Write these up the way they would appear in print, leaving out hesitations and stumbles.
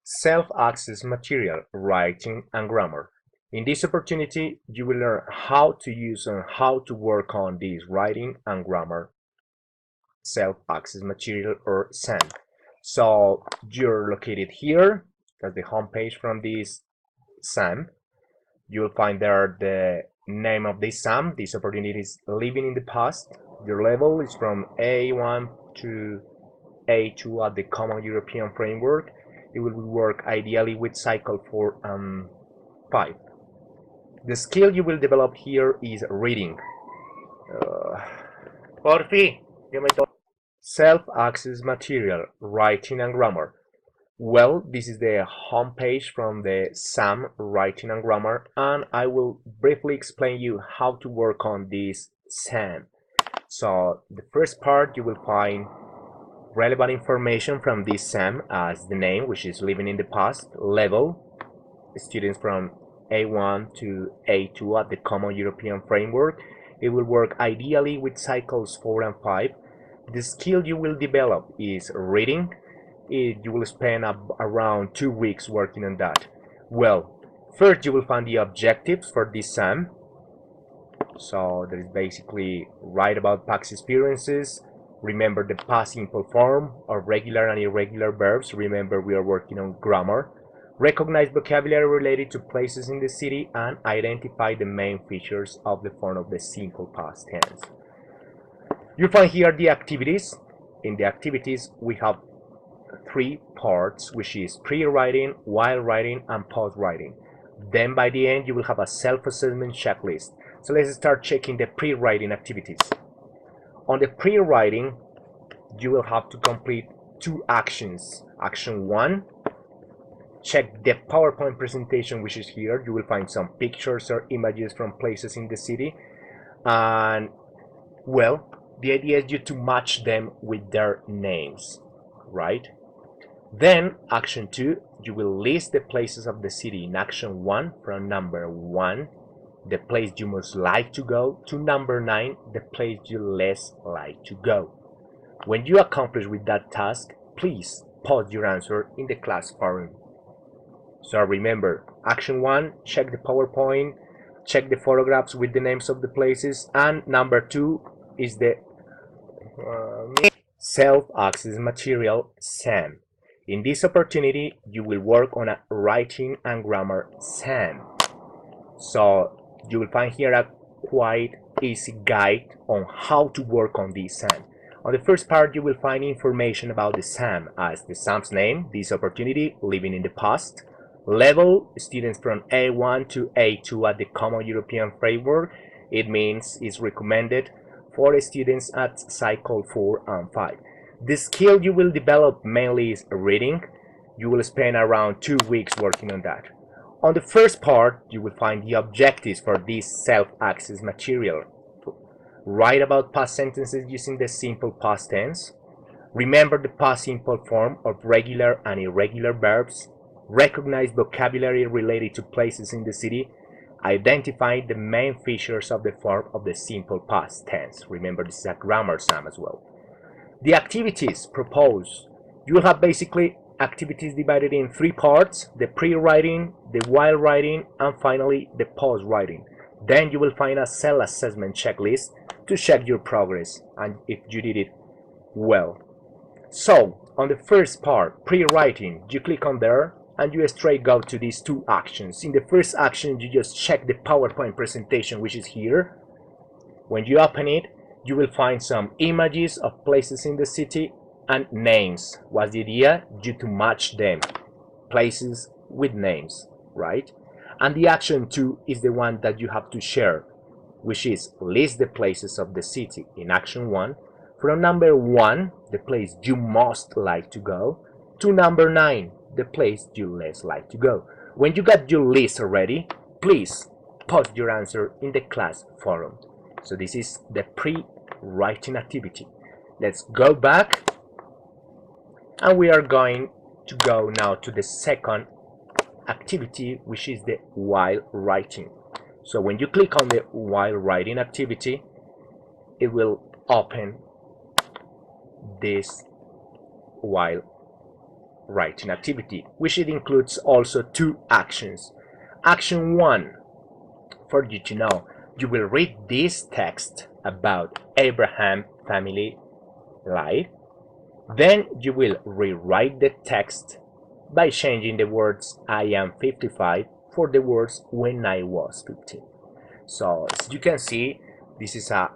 Self-access material, writing and grammar. In this opportunity, you will learn how to use and how to work on this writing and grammar self-access material or SAM. So you're located here. That's the home page from this SAM. You'll find there the name of this SAM. This opportunity is living in the past. Your level is from A1 to A2 at the Common European Framework. It will work ideally with cycle 4 and 5. The skill you will develop here is reading. Porfi, self-access material, writing and grammar. Well, this is the home page from the SAM writing and grammar, and I will briefly explain you how to work on this SAM. So the first part, you will find relevant information from this SAM as the name, which is living in the past, level, students from A1 to A2 at the Common European Framework. It will work ideally with cycles 4 and 5. The skill you will develop is reading. You will spend around 2 weeks working on that. Well, first you will find the objectives for this SAM. So there is basically write about past experiences, remember the past simple form of regular and irregular verbs. Remember, we are working on grammar. Recognize vocabulary related to places in the city and identify the main features of the form of the simple past tense. You find here the activities. In the activities, we have 3 parts, which is pre-writing, while writing, and post-writing. Then by the end, you will have a self-assessment checklist. So let's start checking the pre-writing activities. On the pre-writing, you will have to complete 2 actions. Action 1, check the PowerPoint presentation, which is here. You will find some pictures or images from places in the city, and well, the idea is you to match them with their names, right? Then action 2, you will list the places of the city in action 1 from number 1, the place you most like to go, to number 9, the place you less like to go. When you accomplish with that task, please post your answer in the class forum. So remember, action 1, check the PowerPoint, check the photographs with the names of the places, and number 2 is the self-access material SAM. In this opportunity, you will work on a writing and grammar SAM. So you will find here a quite easy guide on how to work on this SAM. On the first part, you will find information about the SAM as the SAM's name, this opportunity, living in the past, level, students from A1 to A2 at the Common European Framework. It means it's recommended for students at cycle 4 and 5. The skill you will develop mainly is reading. You will spend around 2 weeks working on that. On the first part, you will find the objectives for this self-access material. Write about past sentences using the simple past tense. Remember the past simple form of regular and irregular verbs. Recognize vocabulary related to places in the city. Identify the main features of the form of the simple past tense. Remember, this is a grammar SAM as well. The activities proposed. You will have basically activities divided in 3 parts: the pre-writing, the while writing, and finally the post-writing. Then you will find a self-assessment checklist to check your progress and if you did it well. So on the first part, pre-writing, you click on there and you straight go to these 2 actions. In the first action, you just check the PowerPoint presentation, which is here. When you open it, you will find some images of places in the city and names. What's the idea? You to match them, places with names, right? And the action 2 is the one that you have to share, which is list the places of the city in action 1 from number 1, the place you most like to go, to number 9, the place you less like to go. When you got your list already, please post your answer in the class forum. So this is the pre-writing activity. Let's go back, and we are going to go now to the second activity, which is the while writing. So when you click on the while writing activity, it will open this while writing activity, which it includes also two actions. Action 1, for you to know, you will read this text about Abraham family life. Then you will rewrite the text by changing the words I am 55 for the words when I was 15. So as you can see, this is a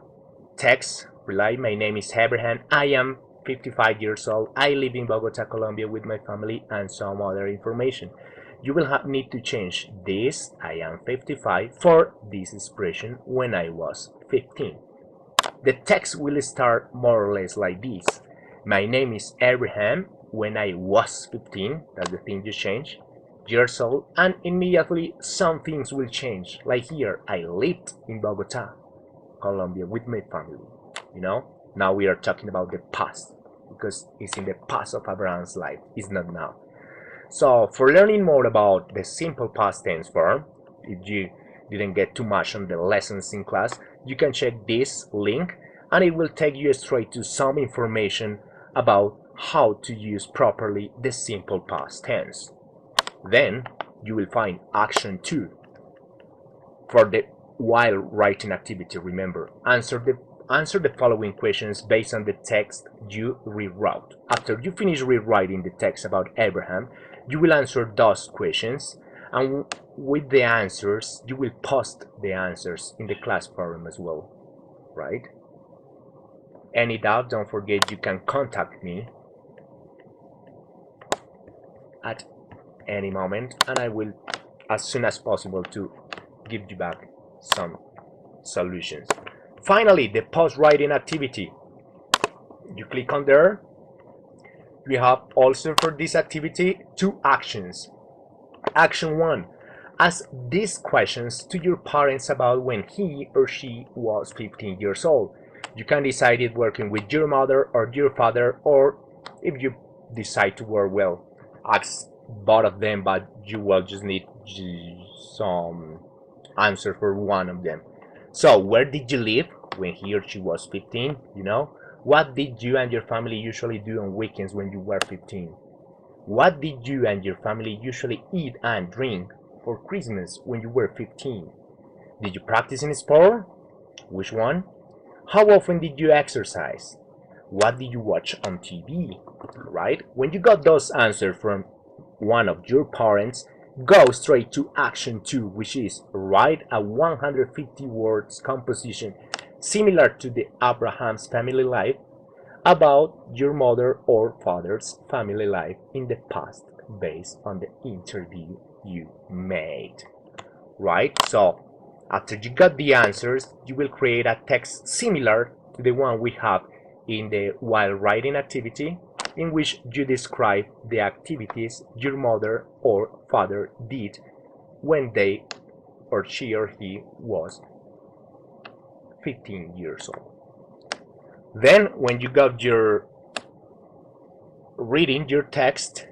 text. My name is Abraham. I am 55 years old. I live in Bogota, Colombia with my family, and some other information. You will need to change this I am 55 for this expression when I was 15. The text will start more or less like this. My name is Abraham when I was 15, that's the thing you change, years old, and immediately some things will change. Like here, I lived in Bogota, Colombia with my family. Now we are talking about the past because it's in the past of Abraham's life, it's not now. So for learning more about the simple past tense form, if you didn't get too much on the lessons in class, you can check this link and it will take you straight to some information about how to use properly the simple past tense. Then you will find action 2 for the while writing activity. Remember, answer the following questions based on the text you rewrote. After you finish rewriting the text about Abraham, you will answer those questions, and with the answers you will post the answers in the class forum as well, right? Any doubt, don't forget you can contact me at any moment and I will as soon as possible to give you back some solutions. Finally, the post-writing activity. You click on there. We have also for this activity two actions. Action 1, ask these questions to your parents about when he or she was 15 years old. You can decide it working with your mother or your father, or if you decide to work well, ask both of them, but you will just need some answer for one of them. So where did you live when he or she was 15? What did you and your family usually do on weekends when you were 15? What did you and your family usually eat and drink for Christmas when you were 15? Did you practice in sport? Which one? How often did you exercise? What did you watch on TV? Right? When you got those answers from one of your parents, go straight to action 2, which is write a 150 words composition similar to the Abraham's family life about your mother or father's family life in the past based on the interview you made. Right? So after you got the answers, you will create a text similar to the one we have in the while writing activity, in which you describe the activities your mother or father did when they or she or he was 15 years old. Then when you got your reading your text,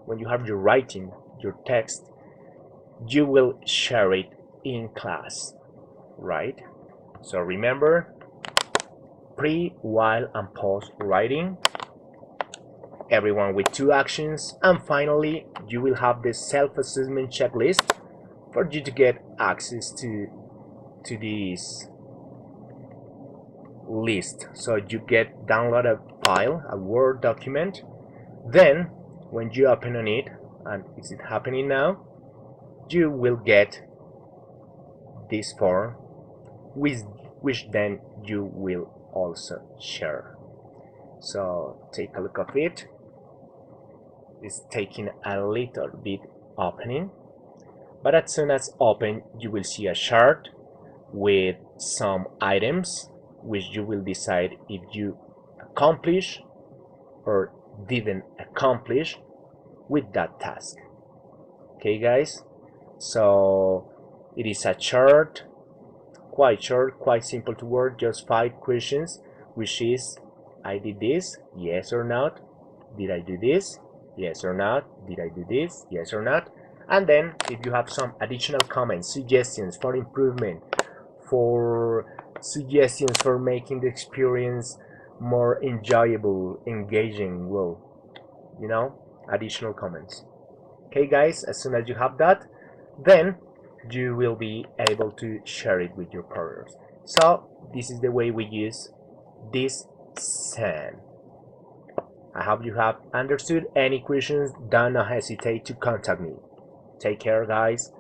when you have your writing your text, you will share it in class, right? So remember, pre, while, and post writing, everyone with two actions, and finally you will have the self-assessment checklist for you to get access to this list. So you get download a file, a Word document, then when you open on it, and is it happening now, you will get this form which then you will also share. So take a look of it. It's taking a little bit opening, but as soon as open you will see a chart with some items which you will decide if you accomplish or didn't accomplish with that task. Okay guys, so it is a chart, quite short, quite simple to work, just 5 questions, which is I did this, yes or not, did I do this, yes or not, did I do this, yes or not, and then if you have some additional comments, suggestions for improvement, for suggestions for making the experience more enjoyable, engaging, well, additional comments. Okay guys, as soon as you have that, then you will be able to share it with your partners. So this is the way we use this SAM. I hope you have understood. Any questions, don't hesitate to contact me. Take care guys.